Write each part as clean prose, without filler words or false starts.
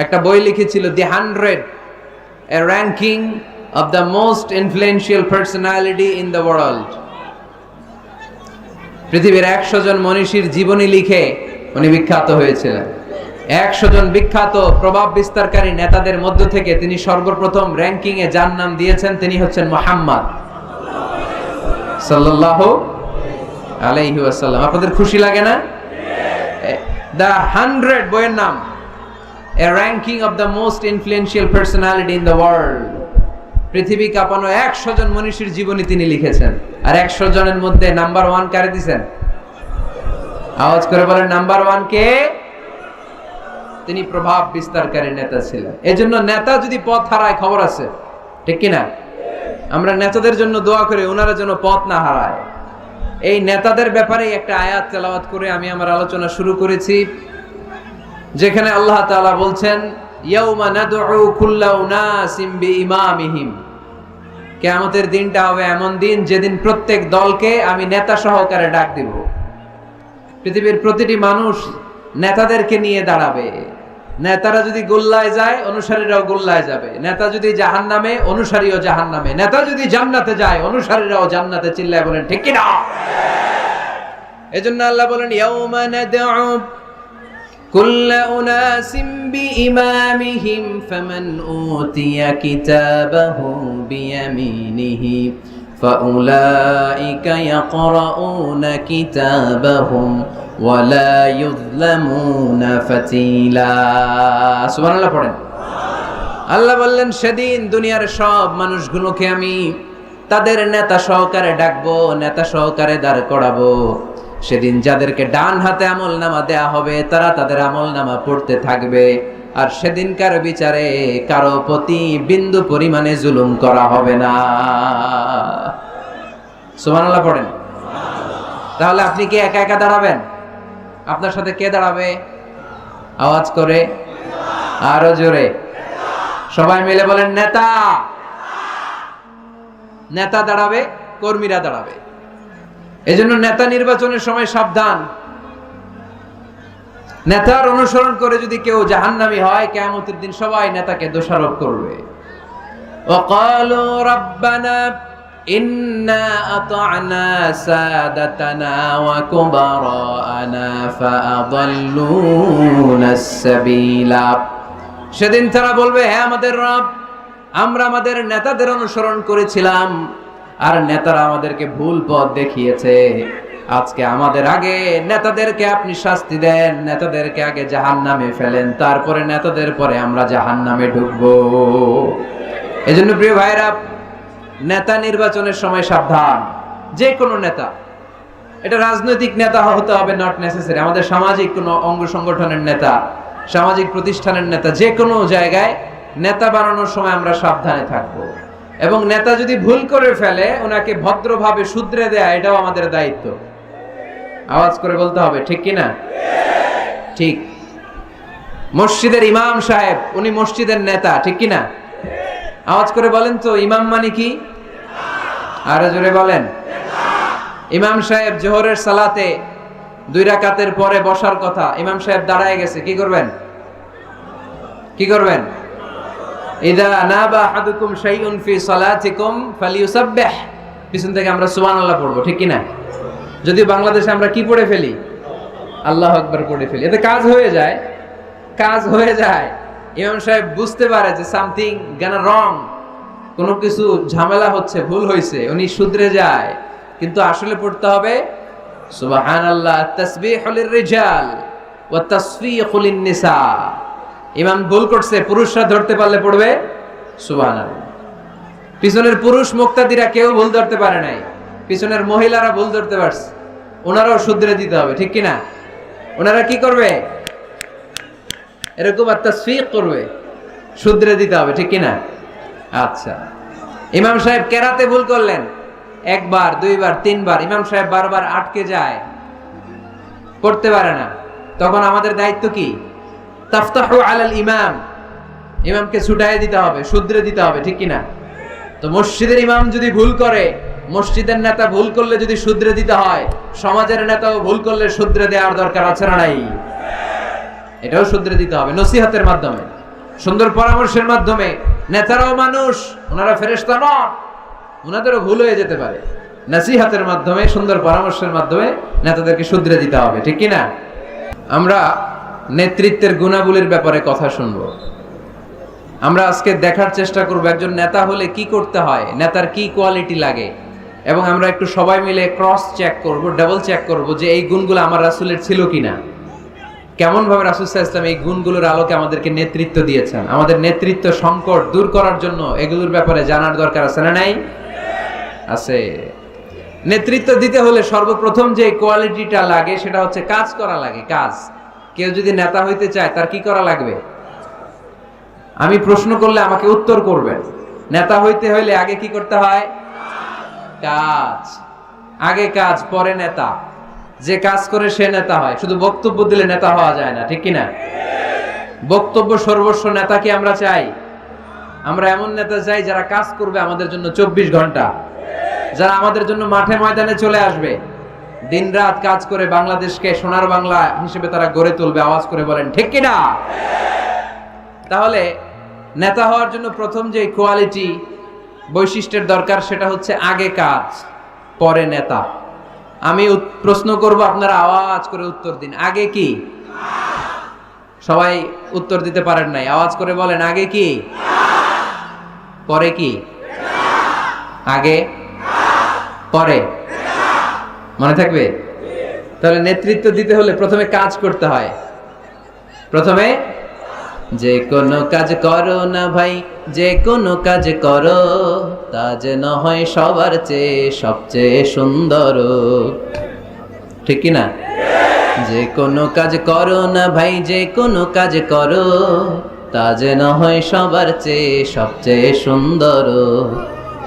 একটা বই লিখেছিল দি 100, a ranking of the most influential personality in the world. পৃথিবীর 100 জন মনীষীর জীবনী লিখে উনি বিখ্যাত হয়েছিলেন। 100 জন বিখ্যাত প্রভাব বিস্তারকারী নেতাদের মধ্য থেকে তিনি সর্বপ্রথম র্যাঙ্কিং এ যার নাম দিয়েছেন তিনি হচ্ছেন মুহাম্মদ সাল্লাল্লাহু আলাইহি ওয়াসাল্লাম। আপনাদের খুশি লাগে না? দ্য 100 বইয়ের নাম, a ranking of the most influential personality in the world. পৃথিবী কাঁপানো 100 জন মনীষীর জীবনী তিনি লিখেছেন। আর 100 জনের মধ্যে নাম্বার 1 কারে দিবেন? আওয়াজ করে বলেন নাম্বার 1 কে? তিনি প্রভাব বিস্তারকারী নেতা ছিলেন। এজন্য নেতা যদি পথ হারায় খবর আছে, ঠিক কি না? আমরা নেতাদের জন্য দোয়া করি ওনারা যেন পথ না হারায়। এই নেতাদের ব্যাপারে একটা আয়াত তেলাওয়াত করে আমি আমার আলোচনা শুরু করেছি, যেখানে আল্লাহ তাআলা বলছেন ইয়াউমা নাদউ কুল্লা উনাসিম বিইমামিহিম। কিয়ামতের দিনটা হবে এমন দিন যেদিন প্রত্যেক দলকে আমি নেতা সহকারে ডাক দিব। পৃথিবীর প্রতিটি মানুষ নেতাদেরকে নিয়ে দাঁড়াবে। নেতারা যদি গোল্লায় যায় অনুসারীরাও গোল্লায় যাবে, নেতা যদি জাহান্নামে অনুসারীও জাহান্নামে, নেতা যদি জান্নাতে যায় অনুসারীরাও জান্নাতে। চিল্লায় বলেন ঠিক কি না? এজন্য আল্লাহ বলেন ইয়াউমা নাদউ কুল্লা উনাসিম বিইমামিহিম ফামান উতিয়া কিতাবাহু বিয়ামিনিহি ফাউলাইকা ইয়াকরাউনা কিতাবাহুম ওয়ালা ইউযলামুনা ফাতিলা। সুবহানাল্লাহ পড়েন। আল্লাহ বললেন সেদিন দুনিয়ার সব মানুষগুলোকে আমি তাদের নেতা সহকারে ডাকবো, নেতা সহকারে দাঁড় করাবো। সেদিন যাদেরকে ডান হাতে আমলনামা দেয়া হবে তারা তাদের আমলনামা পড়তে থাকবে। আর সেদিনকার বিচারে কারো প্রতি বিন্দু পরিমাণে জুলুম করা হবে না। সুবহানাল্লাহ পড়েন। তাহলে আপনি কি একা একা দাঁড়াবেন? আপনার সাথে কে দাঁড়াবে? আওয়াজ করে আরো জোরে সবাই মিলে বলেন নেতা। নেতা দাঁড়াবে, কর্মীরা দাঁড়াবে। এজন্য নেতা নির্বাচনের সময় সাবধান। নেতার অনুসরণ করে যদি কেউ জাহান্নামী হয় কিয়ামতের দিন সবাই নেতাকে দোষারোপ করবে। ওয়াকালু রাব্বানা ইন্না আতা'না সাদাতানা ওয়া কুবারানা ফাআদাল্লুনাস সাবিলা। সেদিন তারা বলবে হে আমাদের রব, আমরা আমাদের নেতাদের অনুসরণ করেছিলাম আর নেতারা আমাদেরকে ভুল পথ দেখিয়েছে। আজকে আমাদের আগে নেতাদেরকে আপনি শাস্তি দেন, নেতাদেরকে আগে জাহান্নামে ফেলেন, তারপরে নেতাদের পরে আমরা জাহান্নামে ঢুকবো। এজন্য প্রিয় ভাইরা, নেতা নির্বাচনের সময় সাবধান। যে কোনো নেতা, এটা রাজনৈতিক নেতা হতে হবে নট নেসেসারি, আমাদের সামাজিক কোনো অঙ্গ সংগঠনের নেতা, সামাজিক প্রতিষ্ঠানের নেতা, যে কোনো জায়গায় নেতা বানানোর সময় আমরা সাবধানে থাকবো। এবং নেতা যদি ভুল করে ফেলে ওনাকে ভদ্রভাবে শুধরে দেয়া এটাও আমাদের দায়িত্ব। আওয়াজ করে বলতে হবে ঠিক কি না? ঠিক। মসজিদের ইমাম সাহেব উনি মসজিদের নেতা, ঠিক কি না? আওয়াজ করে বলেন তো ইমাম মানে কি? আরো জোরে বলেন। ইমাম সাহেব জোহরের সালাতে 2 রাকাতের পরে বসার কথা, ইমাম সাহেব দাঁড়ায় গেছে, কি করবেন? কি করবেন? ইদা নাবা আহাদুকুম শাইউন ফি সালাতিকুম ফালিয়ুসাব্বিহ। পিছন থেকে আমরা সুবহানাল্লাহ পড়বো, ঠিক কি না? যদি বাংলাদেশে আমরা কি পড়ে ফেলি? আল্লাহু আকবার পড়ে ফেলি, এতে কাজ হয়ে যায়। কাজ হয়ে যায়। ইমাম সাহেব বুঝতে পারে যে সামথিং গানা রং, কোনো কিছু ঝামেলা হচ্ছে, ভুল হয়েছে, উনি শুধরে যায়। কিন্তু আসলে পড়তে হবে সুবহানাল্লাহ। তাসবিহু লিররিজাল ওয়া তাসফিহু লিন-নিসা। ইমাম ভুল করছে, পুরুষরা ধরতে পারলে পড়বে সুবহানাল্লাহ। পিছনের পুরুষ মুক্তাদিরা কেউ ভুল ধরতে পারে নাই, পিছনের মহিলারা ভুল ধরতে পারছে, ওনারাও শুধরে দিতে হবে, ঠিক কি না? ওনারা কি করবে? এরকম তাসফিক করবে, শুধরে দিতে হবে, ঠিক কি না? আচ্ছা, ইমাম সাহেব কেরাতে ভুল করলেন, 1 বার 2 বার 3 বার, ইমাম সাহেব বারবার আটকে যায়, পড়তে পারে না। তখন আমাদের দায়িত্ব কি? তাফতাহু আলাল ইমাম, ইমামকে ছুটায় দিতে হবে, শুধরে দিতে হবে, ঠিক কি না? তো মসজিদের ইমাম যদি ভুল করে, মসজিদের নেতা ভুল করলে যদি শুধরে দিতে হয়, সমাজের নেতাও ভুল করলে শুধরে দেওয়ার দরকার আছে না নাই? এটাও শুধরে দিতে হবে নসিহতের মাধ্যমে। সুন্দর পরামর্শের মাধ্যমে। নেতারাও মানুষ, ওনারা ফেরেশতা নন, ওনাদেরও ভুল হয়ে যেতে পারে। নসিহতের মাধ্যমে, সুন্দর পরামর্শের মাধ্যমে নেতাদেরকে শুধরে দিতে হবে, ঠিক কি না? আমরা নেতৃত্বের গুণাবলীর ব্যাপারে কথা শুনবো। আমরা আজকে দেখার চেষ্টা করব একজন নেতা হলে কি করতে হয়, নেতার কি কোয়ালিটি লাগে, এবং আমরা একটু সবাই মিলে ক্রস চেক করব, ডাবল চেক করব যে এই গুণগুলো আমার রাসূলের ছিল কিনা। কেমন ভাবে রাসূল সাল্লাল্লাহু আলাইহি ওয়াসাল্লাম এই গুণগুলোর আলোকে আমাদেরকে নেতৃত্ব দিয়েছেন। আমাদের নেতৃত্ব সংকট দূর করার জন্য এগুলোর ব্যাপারে জানার দরকার আছে না নাই? আছে। নেতৃত্ব দিতে হলে সর্বপ্রথম যে কোয়ালিটিটা লাগে সেটা হচ্ছে কাজ করা লাগে। কাজ। কেউ যদি নেতা হইতে চায় তার কি করা লাগবে? আমি প্রশ্ন করলে আমাকে উত্তর করবেন। নেতা হইতে হইলে আগে কি করতে হয়? কাজ। আগে কাজ, পরে নেতা। যে কাজ করে সে নেতা হয়। শুধু বক্তব্য দিলে নেতা হওয়া যায় না, ঠিক কি না? বক্তব্য সর্বস্ব নেতা কি আমরা চাই? আমরা এমন নেতা চাই যারা কাজ করবে আমাদের জন্য 24 ঘন্টা, যারা আমাদের জন্য মাঠে ময়দানে চলে আসবে, দিনরাত কাজ করে বাংলাদেশকে সোনার বাংলা হিসেবে তারা গড়ে তুলবে। আওয়াজ করে বলেন ঠিক কি না? তাহলে নেতা হওয়ার জন্য প্রথম যে কোয়ালিটি, বৈশিষ্ট্যের দরকার সেটা হচ্ছে আগে কাজ, পরে নেতা। আমি প্রশ্ন করব, আপনারা আওয়াজ করে উত্তর দিন। আগে কি? সবাই উত্তর দিতে পারেন নাই, আওয়াজ করে বলেন আগে কি? পরে কি? আগে পরে, মনে থাকবে? তাহলে নেতৃত্ব দিতে হলে প্রথমে কাজ করতে হয়। প্রথমে যে কোনো কাজ করো না ভাই, যে কোনো কাজ করো, তা যেন হয় সবার চেয়ে সবচেয়ে সুন্দর, ঠিক কি না? যে কোনো কাজ করো না ভাই, যে কোনো কাজ করো, তা যেন হয় সবার চেয়ে সবচেয়ে সুন্দর।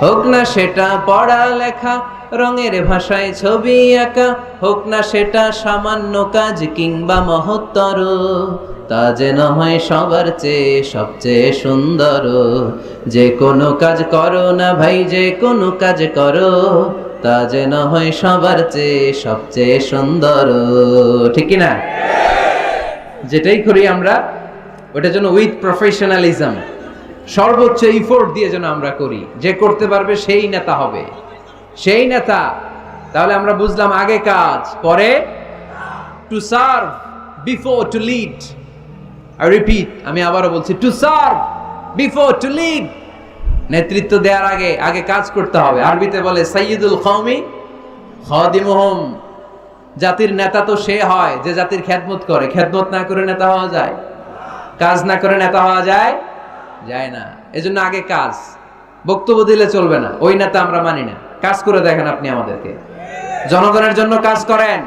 হোক না সেটা পড়া লেখা, রঙের ভাষায় ছবি আঁকা, হোক না সেটা সামান্য কাজ কিংবা মহত্তর, তা যেন হয় সবার চেয়ে সবচেয়ে সুন্দর। যে কোনো কাজ করো না ভাই, যে কোনো কাজ করো, তা যেন হয় সবার চেয়ে সবচেয়ে সুন্দর, ঠিক কি না? যেটাই করি আমরা ওটা যেন উইথ প্রফেশনালিজম, সর্বোচ্চ ইফোর্ট দিয়ে যেন আমরা করি। যে করতে পারবে সেই নেতা হবে, সেই নেতা। তাহলে আমরা বুঝলাম আগে কাজ, পরে to serve before to lead. I repeat, আমি আবারও বলছি, to serve before to lead. নেতৃত্ব দেওয়ার আগে আগে কাজ করতে হবে। আরবিতে বলে সাইয়্যিদুল কওমি খাদিমুহুম। জাতির নেতা তো সে হয় যে জাতির খেদমত করে। খেদমত না করে নেতা হওয়া যায়? কাজ না করে নেতা হওয়া যায়? যায় না। এজন্য আগে কাজ। বক্তব্য দিলে চলবে না, ওই নেতা আমরা মানি না। কাজ করে দেখেন আপনি আমাদেরকে। জনগণের জন্য কাজ করেন,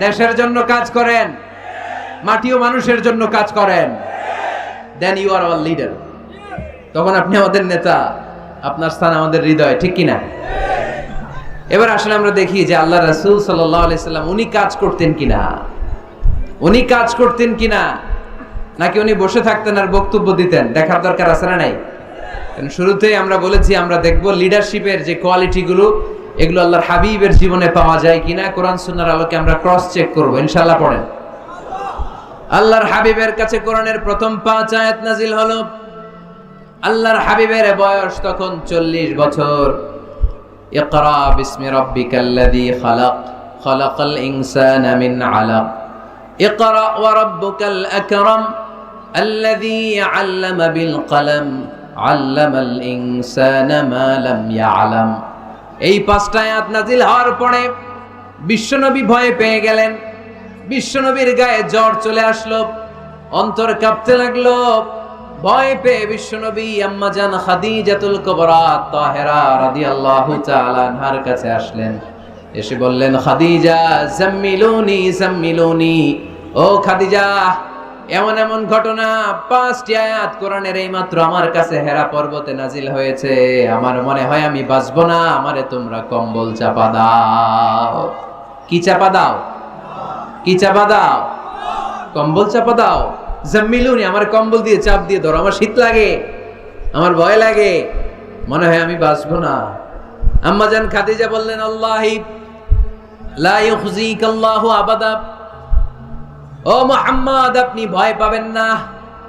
দেশের জন্য কাজ করেন, মাটি ও মানুষের জন্য কাজ করেন, then you are our leader. তখন আপনি আমাদের নেতা, আপনার স্থান আমাদের হৃদয়, ঠিক কিনা? এবার আসলে আমরা দেখি যে আল্লাহ রাসূল সাল্লাল্লাহু আলাইহি সাল্লাম উনি কাজ করতেন কিনা, উনি কাজ করতেন কিনা, নাকি উনি বসে থাকতেন আর বক্তব্য দিতেন? দেখার দরকার আছে না নাই? কারণ শুরুতেই আমরা বলেছি আমরা দেখব লিডারশিপের যে কোয়ালিটিগুলো, এগুলো আল্লাহর হাবিবের জীবনে পাওয়া যায় কিনা। কোরআন সুন্নাহর আলোকে আমরা ক্রস চেক করব ইনশাআল্লাহ। পড়েন। আল্লাহর হাবিবের কাছে কোরআনের প্রথম 5 আয়াত নাজিল হলো। আল্লাহর হাবিবের বয়স তখন 40 বছর। ইকরা বিসমি রাব্বিকাল্লাযী খালাক, খালাকাল ইনসানা মিন আলাক, ইকরা ওয়া রাব্বুকাল আকরাম, আল্লাযী আল্লামা বিল কলম, আল্লামাল ইনসানা মা লাম ইয়ালাম। এই 5টা আয়াত নাজিল হওয়ার পরে বিশ্বনবী ভয় পেয়ে গেলেন। বিশ্বনবীর গায়ে জ্বর চলে আসলো, অন্তর কাঁপতে লাগলো। ভয় পেয়ে বিশ্বনবী আম্মা জান খাদিজাতুল কুবরা তাহেরা রাদিয়াল্লাহু তাআলা আনহার কাছে আসলেন। এসে বললেন, খাদিজা জাম্মিলুনি জাম্মিলুনি, ও খাদিজা, এমন এমন ঘটনা 5টি আয়াত কোরআনের এই মাত্র আমার কাছে হেরা পর্বতে নাজিল হয়েছে। আমার মনে হয় আমি বাঁচবো না, আমারে তোমরা কম্বল চাপা দাও। কি চাপা দাও? কি চাপা দাও? কম্বল চাপা দাও। জাম্মিলুনি, আমার কম্বল দিয়ে চাপ দিয়ে ধরো, আমার শীত লাগে, আমার ভয় লাগে, মনে হয় আমি বাঁচবো না। আম্মা জান খাদিজা বললেন, আল্লাহি লা ইউখজিকাল্লাহু আবাদা, ও মুহাম্মদ আপনি ভয় পাবেন না,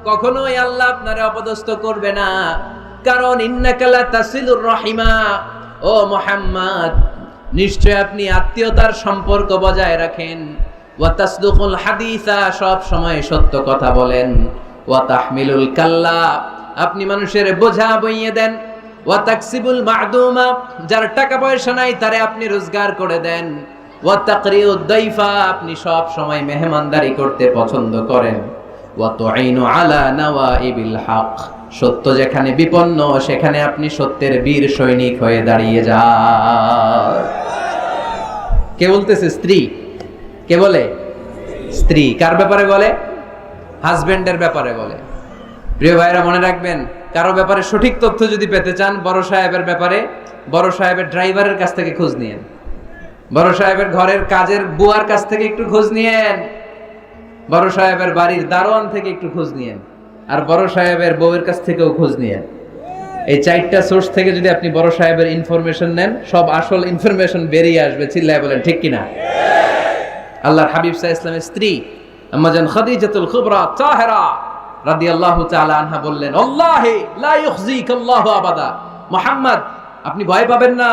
কখনোই আল্লাহ আপনারে অপদস্থ করবে না, কারণ ইন্নাকা লা তাসিলুর রাহিমা, ও মুহাম্মদ নিশ্চয় আপনি আত্মীয়তার সম্পর্ক বজায় রাখেন, ওয়া তাসদুকুল হাদিসা সব সময় সত্য কথা বলেন, ওয়া তাহমিলুল কাল্লা আপনি মানুষের বোঝা বইয়ে দেন, ওয়া তাকসিবুল মা'দুমা যার টাকা পয়সা নাই তারে আপনি রোজগার করে দেন, ওয়া তাকরিউদ দাইফা আপনি সব সময় মেহমানদারি করতে পছন্দ করেন, ওয়া তুঈনু আলা নাওয়াইবিল হক সত্য যেখানে বিপন্ন সেখানে আপনি সত্যের বীর সৈনিক হয়ে দাঁড়িয়ে যান। কে বলতেছে? স্ত্রী। কে বলে? স্ত্রী। কার ব্যাপারে বলে? হাজবেন্ডের ব্যাপারে বলে। প্রিয় ভাইরা মনে রাখবেন, কারো ব্যাপারে সঠিক তথ্য যদি পেতে চান, বড় সাহেবের ব্যাপারে বড় সাহেবের ড্রাইভারের কাছ থেকে খোঁজ নিয়েন, বড় সাহেবের ঘরের কাজের বুয়ার কাছ থেকে একটু খোঁজ নিয়েন, বড় সাহেবের বাড়ির দারোয়ান থেকে একটু খোঁজ নিয়েন, আর বড় সাহেবের বউয়ের কাছ থেকেও খোঁজ নিয়েন। এই চারটা সোর্স থেকে যদি আপনি বড় সাহেবের ইনফরমেশন নেন, সব আসল ইনফরমেশন বেরিয়ে আসবে। চিল্লায় বলেন ঠিক কিনা? আল্লাহর হাবিব সাল্লাল্লাহু আলাইহি ওয়াসাল্লামের স্ত্রী আম্মা জান খাদিজাতুল কুবরা তাহেরা রাদিয়াল্লাহু তাআলা আনহা বললেন, আল্লাহি লা ইউখজিকাল্লাহু আবাদা, মুহাম্মদ আপনি ভয় পাবেন না,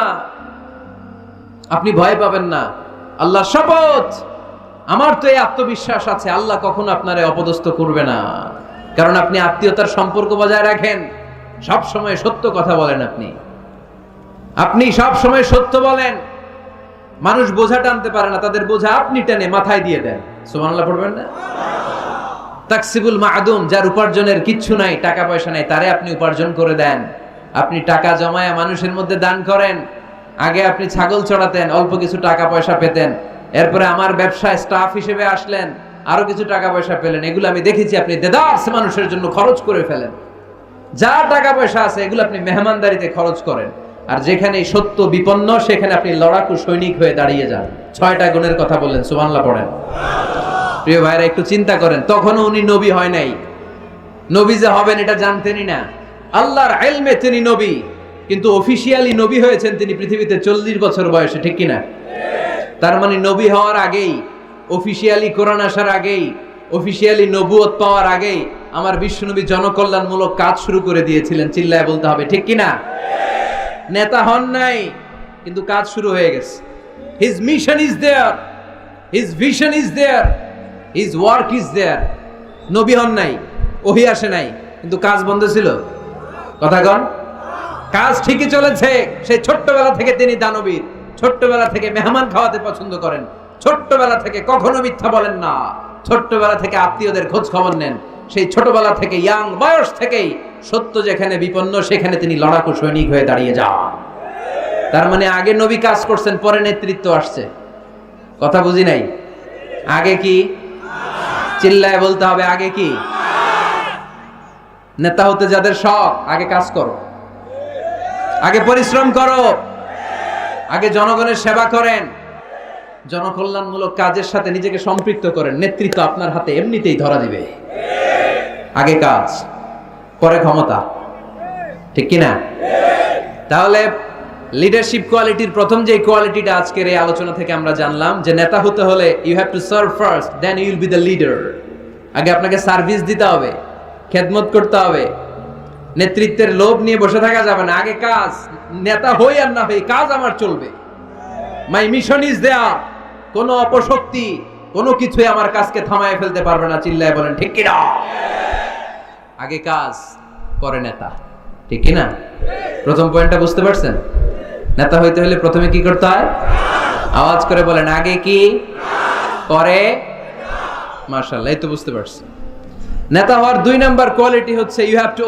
আপনি ভয় পাবেন না, আল্লাহর শপথ আমার তো এই আত্মবিশ্বাস আছে আল্লাহ কখনো আপনারে অপদস্থ করবে না, কারণ আপনি আত্মীয়তার সম্পর্ক বজায় রাখেন, সব সময় সত্য কথা বলেন, আপনি সব সময় সত্য বলেন। মানুষ বোঝা টানতে পারে না, তাদের বোঝা আপনি টেনে মাথায় দিয়ে দেন। সুবহানাল্লাহ পড়বেন না? তাকসিবুল মা'দুম যার উপার্জনের কিচ্ছু নাই, টাকা পয়সা নাই, তারে আপনি উপার্জন করে দেন। আপনি টাকা জমায়া মানুষের মধ্যে দান করেন। আগে আপনি ছাগল চড়াতেন, অল্প কিছু টাকা পয়সা পেতেন, এরপরে আমার ব্যবসায় স্টাফ হিসেবে আসলেন, আরো কিছু টাকা পয়সা পেলেন, এগুলো আমি দেখেছি আপনি দেদারস মানুষের জন্য খরচ করে ফেলেন। যা টাকা পয়সা আছে এগুলো আপনি মেহমানদারিতে খরচ করেন, আর যেখানে সত্য বিপন্ন সেখানে আপনি লড়াকু সৈনিক হয়ে দাঁড়িয়ে যান। 6টা গুণের কথা বললেন, সুবহানাল্লাহ পড়েন। প্রিয় ভাইরা একটু চিন্তা করেন, তখনও উনি নবী হয় নাই, নবী যে হবেন এটা জানতেনই না। আল্লাহর ইলমে তিনি নবী, কিন্তু অফিশিয়ালি নবী হয়েছেন তিনি পৃথিবীতে 40 বছর বয়সে, ঠিক কিনা? তার মানে নবী হওয়ার আগেই, অফিশিয়ালি কোরআন আসার আগেই, অফিশিয়ালি নবুয়ত পাওয়ার আগেই আমার বিশ্বনবী জনকল্যাণমূলক কাজ শুরু করে দিয়েছিলেন। চিল্লায় বলতে হবে ঠিক কিনা? নেতা হন নাই, কিন্তু কাজ শুরু হয়ে গেছে। His mission is there, his vision is there, his work is there. নবী হন নাই, ওহী আসে নাই, কিন্তু কাজ বন্ধ ছিল। কথা কন, কাজ ঠিকই চলেছে। সেই ছোট্টবেলা থেকে তিনি দানবীর, ছোট্টবেলা থেকে মেহমান খাওয়াতে পছন্দ করেন, ছোট্টবেলা থেকে কখনো মিথ্যা বলেন না, ছোট্টবেলা থেকে আত্মীয়দের খোঁজ খবর নেন, সেই ছোটবেলা থেকে ইয়াং বয়স থেকেই সত্য যেখানে বিপন্ন সেখানে তিনি লড়াকু সৈনিক হয়ে দাঁড়িয়ে যান। তার মানে আগে নবী কাজ করছেন, পরে নেতৃত্ব আসছে। কথা বুঝি নাই? আগে কি? চিল্লায় বলতে হবে আগে কি? নেতা হতে যাদের শখ, আগে কাজ করো, আগে পরিশ্রম করো, আগে জনগণের সেবা করেন, জনকল্যাণমূলক কাজের সাথে নিজেকে সম্পৃক্ত করেন, নেতৃত্ব আপনার হাতে এমনিতেই ধরা দিবে। আগে কাজ, পরে ক্ষমতা, ঠিক কিনা? তাহলে লিডারশিপ কোয়ালিটির প্রথম যে কোয়ালিটিটা আজকের এই আলোচনা থেকে আমরা জানলাম, যে নেতা হতে হলে you have to serve first, then you will be the leader. আগে আপনাকে সার্ভিস দিতে হবে, খেদমত করতে হবে, নেতৃত্বের লোভ নিয়ে বসে থাকা যাবে না। আগে কাজ, নেতা হই আর না হই, কাজ আমার চলবে। মাই মিশন ইজ দেয়ার, কোনো অপশক্তি কোনো কিছুই আমার কাজকে থামায় ফেলতে পারবে না। চিল্লায় বলেন ঠিক কিনা? আগে কাজ, পরে নেতা, ঠিক কিনা? প্রথম পয়েন্টটা বুঝতে পারছেন? নেতা হইতে হলে প্রথমে কি করতে হয়? আওয়াজ করে বলেন, আগে কি, পরে। মাশাআল্লাহ, এই তো বুঝতে পারছেন। নেতা হওয়ার 2 নাম্বার কোয়ালিটি হচ্ছে ইউ হ্যাভ টু